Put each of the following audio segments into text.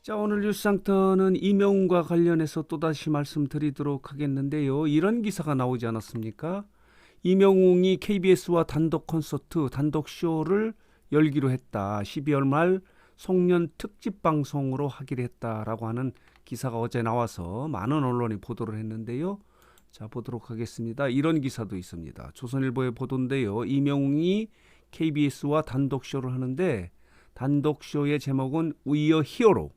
자, 오늘 뉴스상터는 이명웅과 관련해서 또다시 말씀드리도록 하겠는데요. 이런 기사가 나오지 않았습니까? 이명웅이 KBS와 단독 콘서트, 단독 쇼를 열기로 했다. 12월 말 송년 특집 방송으로 하기로 했다라고 하는 기사가 어제 나와서 많은 언론이 보도를 했는데요. 자, 보도록 하겠습니다. 이런 기사도 있습니다. 조선일보의 보도인데요. 이명웅이 KBS와 단독 쇼를 하는데 단독 쇼의 제목은 We Are Hero.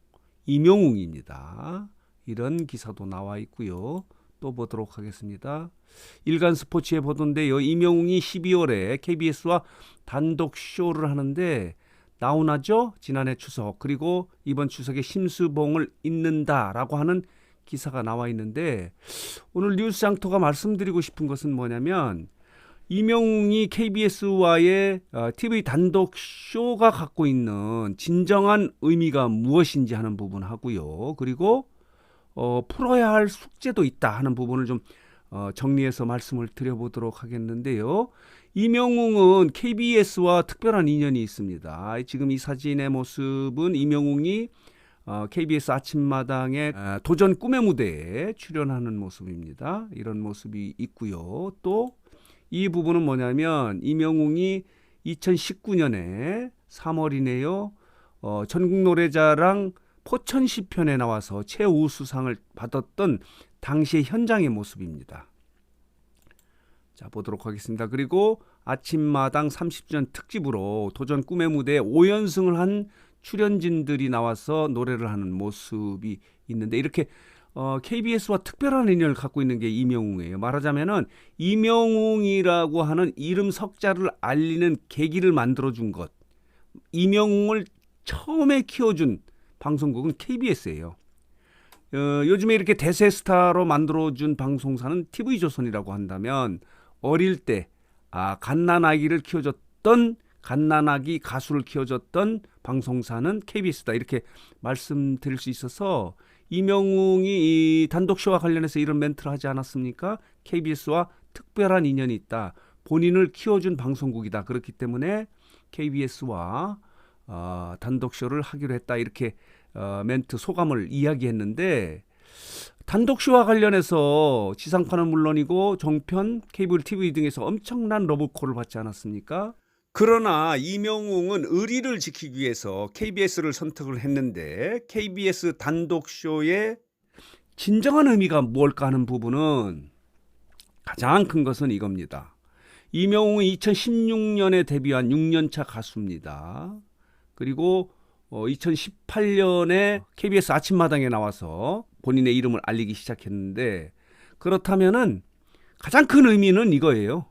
이명웅입니다. 이런 기사도 나와 있고요. 또 보도록 하겠습니다. 일간 스포츠의 보도인데요. 이명웅이 12월에 KBS와 단독 쇼를 하는데 나훈아죠? 지난해 추석 그리고 이번 추석에 심수봉을 잇는다라고 하는 기사가 나와 있는데 오늘 뉴스장터가 말씀드리고 싶은 것은 뭐냐면 이명웅이 KBS와의 TV 단독 쇼가 갖고 있는 진정한 의미가 무엇인지 하는 부분 하고요. 그리고 풀어야 할 숙제도 있다 하는 부분을 좀 정리해서 말씀을 드려보도록 하겠는데요. 이명웅은 KBS와 특별한 인연이 있습니다. 지금 이 사진의 모습은 이명웅이 KBS 아침마당의 도전 꿈의 무대에 출연하는 모습입니다. 이런 모습이 있고요. 또 이 부분은 뭐냐면 이명웅이 2019년에 3월이네요. 전국노래자랑 포천시편에 나와서 최우수상을 받았던 당시의 현장의 모습입니다. 자, 보도록 하겠습니다. 그리고 아침마당 30주년 특집으로 도전 꿈의 무대에 5연승을 한 출연진들이 나와서 노래를 하는 모습이 있는데 이렇게 KBS와 특별한 인연을 갖고 있는 게 이명웅이에요. 말하자면은 이명웅이라고 하는 이름 석자를 알리는 계기를 만들어준 것. 이명웅을 처음에 키워준 방송국은 KBS예요. 요즘에 이렇게 대세 스타로 만들어준 방송사는 TV조선이라고 한다면 어릴 때 갓난아기를 키워줬던 갓난아기 가수를 키워줬던 방송사는 KBS다 이렇게 말씀드릴 수 있어서 이명웅이 이 단독쇼와 관련해서 이런 멘트를 하지 않았습니까? KBS와 특별한 인연이 있다. 본인을 키워준 방송국이다. 그렇기 때문에 KBS와 단독쇼를 하기로 했다. 이렇게 멘트 소감을 이야기했는데 단독쇼와 관련해서 지상파는 물론이고 종편, 케이블 TV 등에서 엄청난 러브콜을 받지 않았습니까? 그러나 이명웅은 의리를 지키기 위해서 KBS를 선택을 했는데 KBS 단독쇼의 진정한 의미가 뭘까 하는 부분은 가장 큰 것은 이겁니다. 이명웅은 2016년에 데뷔한 6년차 가수입니다. 그리고 2018년에 KBS 아침마당에 나와서 본인의 이름을 알리기 시작했는데 그렇다면은 가장 큰 의미는 이거예요.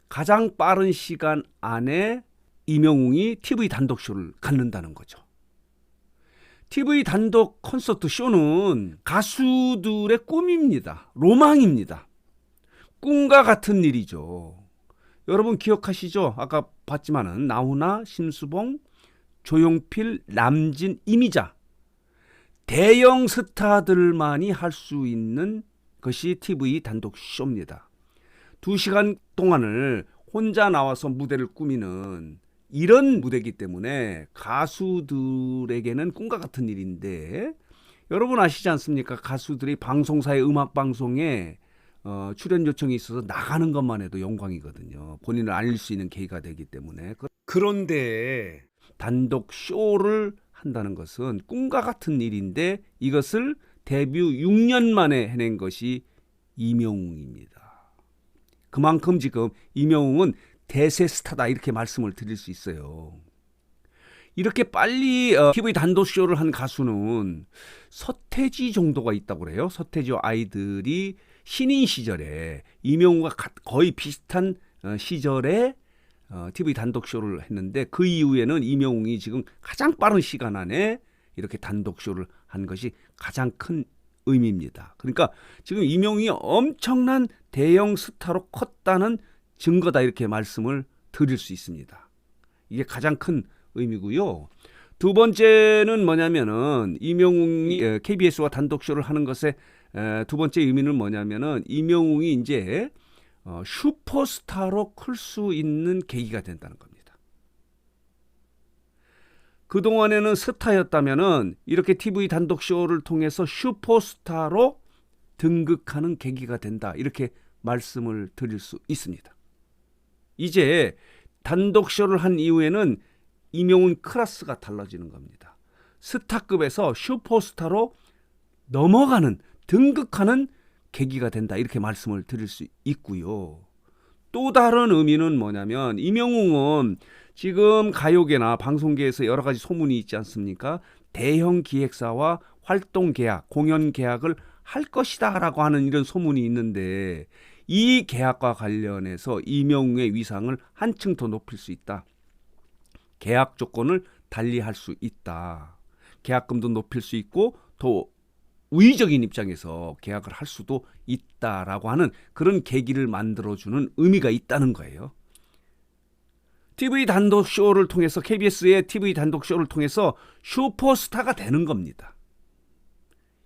가장 빠른 시간 안에 이명웅이 TV 단독쇼를 갖는다는 거죠. TV 단독 콘서트 쇼는 가수들의 꿈입니다. 로망입니다. 꿈과 같은 일이죠. 여러분 기억하시죠? 아까 봤지만은 나훈아, 심수봉, 조용필, 남진, 이미자 대형 스타들만이 할 수 있는 것이 TV 단독 쇼입니다. 2시간 동안을 혼자 나와서 무대를 꾸미는 이런 무대이기 때문에 가수들에게는 꿈과 같은 일인데 여러분 아시지 않습니까? 가수들이 방송사의 음악방송에 출연 요청이 있어서 나가는 것만 해도 영광이거든요. 본인을 알릴 수 있는 계기가 되기 때문에. 그런데 단독 쇼를 한다는 것은 꿈과 같은 일인데 이것을 데뷔 6년 만에 해낸 것이 이명웅입니다. 그만큼 지금 이명웅은 대세 스타다 이렇게 말씀을 드릴 수 있어요. 이렇게 빨리 TV 단독쇼를 한 가수는 서태지 정도가 있다고 그래요. 서태지 아이들이 신인 시절에 이명웅과 거의 비슷한 시절에 TV 단독쇼를 했는데 그 이후에는 이명웅이 지금 가장 빠른 시간 안에 이렇게 단독쇼를 한 것이 가장 큰 의미입니다. 그러니까 지금 이명웅이 엄청난 대형 스타로 컸다는 증거다 이렇게 말씀을 드릴 수 있습니다. 이게 가장 큰 의미고요. 두 번째는 뭐냐면은 이명웅이 KBS와 단독쇼를 하는 것의 두 번째 의미는 뭐냐면은 이명웅이 이제 슈퍼스타로 클 수 있는 계기가 된다는 겁니다. 그동안에는 스타였다면은 이렇게 TV 단독 쇼를 통해서 슈퍼스타로 등극하는 계기가 된다. 이렇게 말씀을 드릴 수 있습니다. 이제 단독 쇼를 한 이후에는 임영웅 클래스가 달라지는 겁니다. 스타급에서 슈퍼스타로 넘어가는, 등극하는 계기가 된다. 이렇게 말씀을 드릴 수 있고요. 또 다른 의미는 뭐냐면 임영웅은 지금 가요계나 방송계에서 여러 가지 소문이 있지 않습니까? 대형 기획사와 활동 계약, 공연 계약을 할 것이다 라고 하는 이런 소문이 있는데, 이 계약과 관련해서 임영웅의 위상을 한층 더 높일 수 있다. 계약 조건을 달리할 수 있다. 계약금도 높일 수 있고 더 우위적인 입장에서 계약을 할 수도 있다라고 하는 그런 계기를 만들어주는 의미가 있다는 거예요. TV 단독 쇼를 통해서, KBS의 TV 단독 쇼를 통해서 슈퍼스타가 되는 겁니다.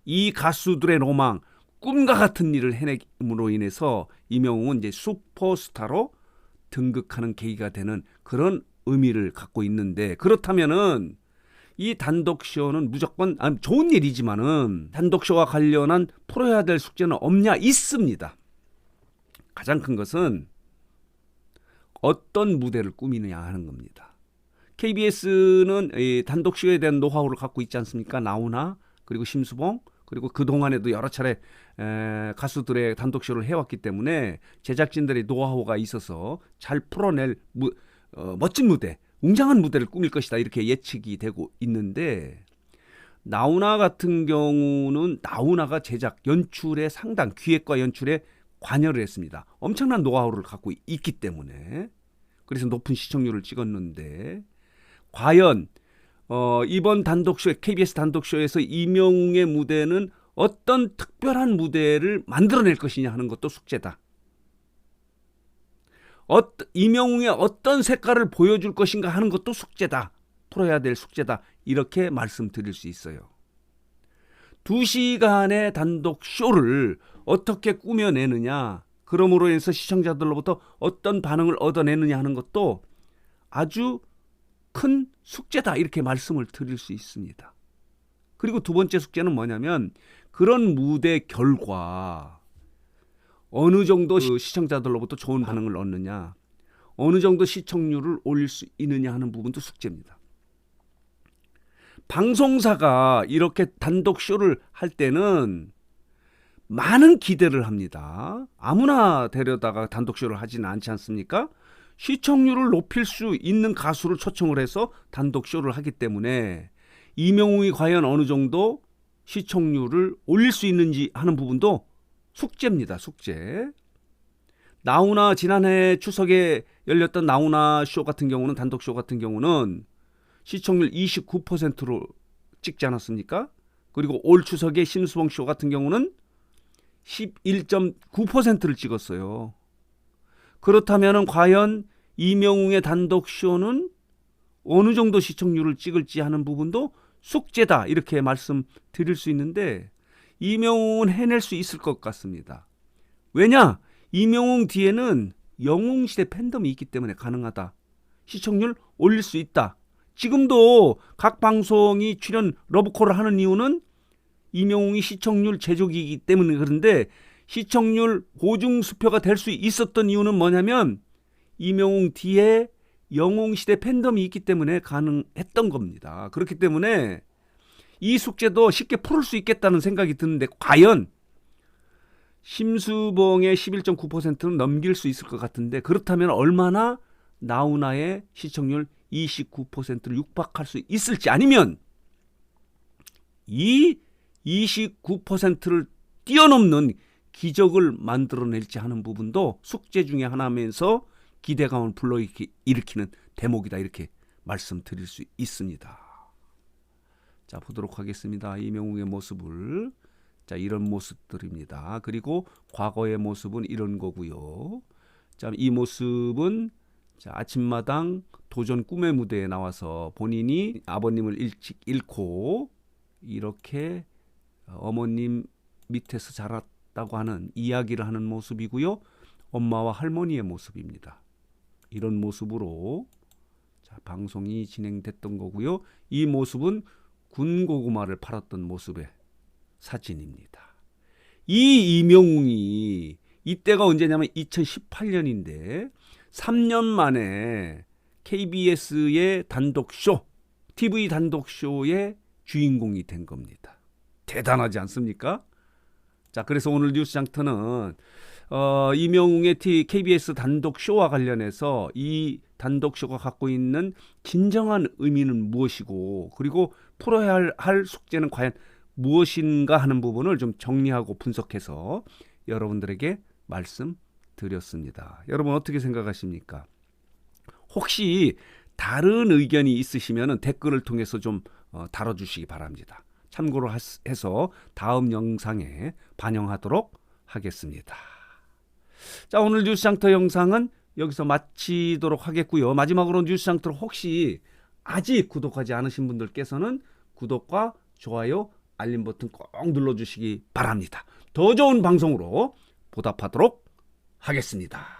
이 가수들의 로망, 꿈과 같은 일을 해냄으로 인해서 임영웅은 이제 슈퍼스타로 등극하는 계기가 되는 그런 의미를 갖고 있는데, 그렇다면은 이 단독쇼는 무조건 좋은 일이지만은 단독쇼와 관련한 풀어야 될 숙제는 없냐? 있습니다. 가장 큰 것은 어떤 무대를 꾸미느냐 하는 겁니다. KBS는 단독쇼에 대한 노하우를 갖고 있지 않습니까? 나훈아, 그리고 심수봉, 그리고 그동안에도 여러 차례 가수들의 단독쇼를 해왔기 때문에 제작진들의 노하우가 있어서 잘 풀어낼 멋진 무대, 웅장한 무대를 꾸밀 것이다, 이렇게 예측이 되고 있는데, 나훈아 같은 경우는 나훈아가 제작, 연출의 상당, 기획과 연출에 관여를 했습니다. 엄청난 노하우를 갖고 있기 때문에. 그래서 높은 시청률을 찍었는데, 과연 이번 단독쇼, KBS 단독쇼에서 임영웅의 무대는 어떤 특별한 무대를 만들어낼 것이냐 하는 것도 숙제다. 임영웅의 어떤 색깔을 보여줄 것인가 하는 것도 숙제다. 풀어야 될 숙제다. 이렇게 말씀드릴 수 있어요. 2시간의 단독 쇼를 어떻게 꾸며내느냐, 그러므로 인해서 시청자들로부터 어떤 반응을 얻어내느냐 하는 것도 아주 큰 숙제다, 이렇게 말씀을 드릴 수 있습니다. 그리고 두 번째 숙제는 뭐냐면, 그런 무대 결과 어느 정도 시청자들로부터 좋은 반응을 얻느냐, 어느 정도 시청률을 올릴 수 있느냐 하는 부분도 숙제입니다. 방송사가 이렇게 단독 쇼를 할 때는 많은 기대를 합니다. 아무나 데려다가 단독 쇼를 하지는 않지 않습니까? 시청률을 높일 수 있는 가수를 초청을 해서 단독 쇼를 하기 때문에 임영웅이 과연 어느 정도 시청률을 올릴 수 있는지 하는 부분도 숙제입니다. 숙제. 나훈아, 지난해 추석에 열렸던 나훈아 쇼 같은 경우는, 단독 쇼 같은 경우는 시청률 29%로 찍지 않았습니까? 그리고 올 추석에 심수봉 쇼 같은 경우는 11.9%를 찍었어요. 그렇다면 과연 임영웅의 단독 쇼는 어느 정도 시청률을 찍을지 하는 부분도 숙제다, 이렇게 말씀드릴 수 있는데, 임영웅은 해낼 수 있을 것 같습니다. 왜냐? 임영웅 뒤에는 영웅시대 팬덤이 있기 때문에 가능하다. 시청률 올릴 수 있다. 지금도 각 방송이 출연 러브콜을 하는 이유는 임영웅이 시청률 제조기이기 때문에 그런데, 시청률 보증 수표가 될 수 있었던 이유는 뭐냐면 임영웅 뒤에 영웅시대 팬덤이 있기 때문에 가능했던 겁니다. 그렇기 때문에 이 숙제도 쉽게 풀을 수 있겠다는 생각이 드는데, 과연 심수봉의 11.9%는 넘길 수 있을 것 같은데, 그렇다면 얼마나 나훈아의 시청률 29%를 육박할 수 있을지, 아니면 이 29%를 뛰어넘는 기적을 만들어낼지 하는 부분도 숙제 중에 하나면서 기대감을 불러일으키는 대목이다, 이렇게 말씀드릴 수 있습니다. 자, 보도록 하겠습니다. 임영웅의 모습을. 자, 이런 모습들입니다. 그리고 과거의 모습은 이런 거고요. 자, 이 모습은 아침마당 도전 꿈의 무대에 나와서 본인이 아버님을 일찍 잃고 이렇게 어머님 밑에서 자랐다고 하는 이야기를 하는 모습이고요. 엄마와 할머니의 모습입니다. 이런 모습으로 방송이 진행됐던 거고요. 이 모습은 군고구마를 팔았던 모습의 사진입니다. 이 이명웅이 이때가 언제냐면 2018년인데 3년 만에 KBS의 단독쇼, TV 단독쇼의 주인공이 된 겁니다. 대단하지 않습니까? 자, 그래서 오늘 뉴스장터는 이명웅의 KBS 단독쇼와 관련해서 이 단독쇼가 갖고 있는 진정한 의미는 무엇이고, 그리고 풀어야 할 숙제는 과연 무엇인가 하는 부분을 좀 정리하고 분석해서 여러분들에게 말씀드렸습니다. 여러분 어떻게 생각하십니까? 혹시 다른 의견이 있으시면 댓글을 통해서 좀 다뤄주시기 바랍니다. 참고로 해서 다음 영상에 반영하도록 하겠습니다. 자, 오늘 뉴스장터 영상은 여기서 마치도록 하겠고요. 마지막으로 뉴스장터 혹시 아직 구독하지 않으신 분들께서는 구독과 좋아요, 알림 버튼 꼭 눌러주시기 바랍니다. 더 좋은 방송으로 보답하도록 하겠습니다.